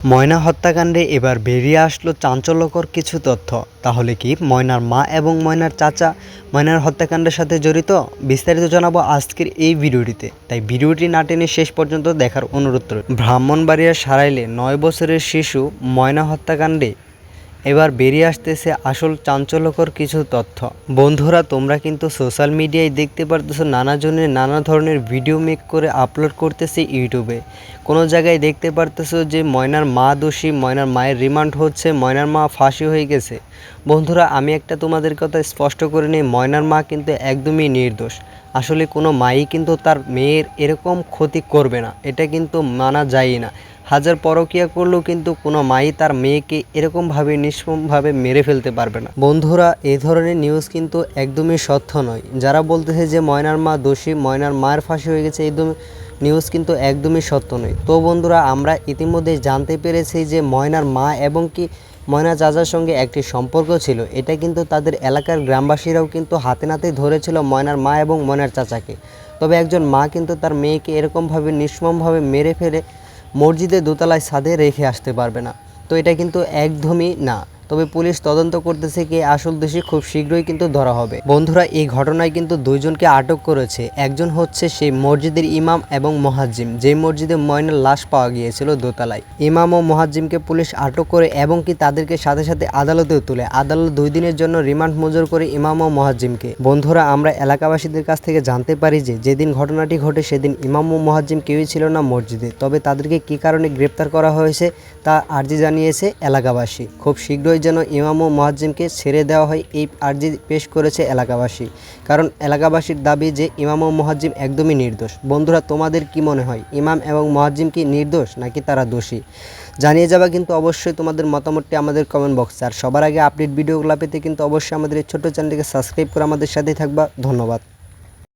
ময়না হত্যাকাণ্ডে এবার বেরিয়ে আসলো চাঞ্চল্যকর কিছু তথ্য। তাহলে কি ময়নার মা এবং ময়নার চাচা ময়নার হত্যাকাণ্ডের সাথে জড়িত? বিস্তারিত জানাবো আজকের এই ভিডিওটিতে, তাই ভিডিওটি না টেনে শেষ পর্যন্ত দেখার অনুরোধ রইল। ব্রাহ্মণবাড়িয়ার সারাইলে 9 বছরের শিশু ময়না হত্যাকাণ্ডে এবার বেরিয়ে আসতেছে আসল চাঞ্চল্যকর কিছু তথ্য। বন্ধুরা, তোমরা কিন্তু সোশ্যাল মিডিয়ায় দেখতে পারতেছো নানাজনের নানা ধরনের ভিডিও মেক করে আপলোড করতেছে ইউটিউবে। কোনো জায়গায় দেখতে পারতেছো যে ময়নার মা দোষী, ময়নার মায়ের রিমান্ড হচ্ছে, ময়নার মা ফাঁসি হয়ে গেছে। বন্ধুরা, আমি একটা তোমাদের কথা স্পষ্ট করে নিই, ময়নার মা কিন্তু একদমই নির্দোষ। আসলে কোনো মাই কিন্তু তার মেয়ের এরকম ক্ষতি করবে না, এটা কিন্তু মানা যায় না। হাজার পরকিয়া করলেও কিন্তু কোনো মাই তার মেয়েকে এরকমভাবে নিষ্পমভাবে মেরে ফেলতে পারবে না। বন্ধুরা, এই ধরনের নিউজ কিন্তু একদমই সত্য নয়। যারা বলতেছে যে ময়নার মা দোষী, ময়নার মায়ের ফাঁসি হয়ে গেছে, এই নিউজ কিন্তু একদমই সত্য নয়। তো বন্ধুরা, আমরা ইতিমধ্যে জানতে পেরেছি যে ময়নার মা এবং কি ময়না চাচার সঙ্গে একটি সম্পর্ক ছিল। এটা কিন্তু তাদের এলাকার গ্রামবাসীরাও কিন্তু হাতে নাতে ধরেছিল ময়নার মা এবং ময়নার চাচাকে। তবে একজন মা কিন্তু তার মেয়েকে এরকমভাবে নিষ্মমভাবে মেরে ফেলে মসজিদের দোতলায় ছাদে রেখে আসতে পারবে না। তো এটা কিন্তু একদমই না। তবে পুলিশ তদন্ত করতেছে, কে আসল দোষী খুব শীঘ্রই কিন্তু ধরা হবে। বন্ধুরা, এই ঘটনায় কিন্তু দুইজনকে আটক করেছে। একজন হচ্ছে সেই মসজিদের ইমাম এবং মুয়াজ্জিম, যেই মসজিদে ময়নার লাশ পাওয়া গিয়েছিল দোতলায়। ইমাম ও মুয়াজ্জিমকে পুলিশ আটক করে এবং কি তাদেরকে সাথে সাথে আদালতেও তুলে। আদালত 2 দিনের জন্য রিমান্ড মঞ্জুর করে ইমাম ও মুয়াজ্জিমকে। বন্ধুরা, আমরা এলাকাবাসীদের কাছ থেকে জানতে পারি যে যেদিন ঘটনাটি ঘটে সেদিন ইমাম ও মুয়াজ্জিম কেউই ছিল না মসজিদে। তবে তাদেরকে কী কারণে গ্রেপ্তার করা হয়েছে তা আর্জি জানিয়েছে এলাকাবাসী। খুব শীঘ্রই যেন ইমাম ও মুয়াজ্জিমকে ছেড়ে দেওয়া হয়, এই আর্জি পেশ করেছে এলাকাবাসী। কারণ এলাকাবাসীর দাবি যে ইমাম ও মুয়াজ্জিম একদমই নির্দোষ। বন্ধুরা, তোমাদের কি মনে হয়, ইমাম এবং মুয়াজ্জিম কি নির্দোষ নাকি তারা দোষী? জানিয়ে যাবা কিন্তু অবশ্যই তোমাদের মতামতটি আমাদের কমেন্ট বক্সে। আর সবার আগে আপডেট ভিডিওগুলো পেতে কিন্তু অবশ্যই আমাদের এই ছোট্ট চ্যানেলটিকে সাবস্ক্রাইব করে আমাদের সাথেই থাকবা। ধন্যবাদ।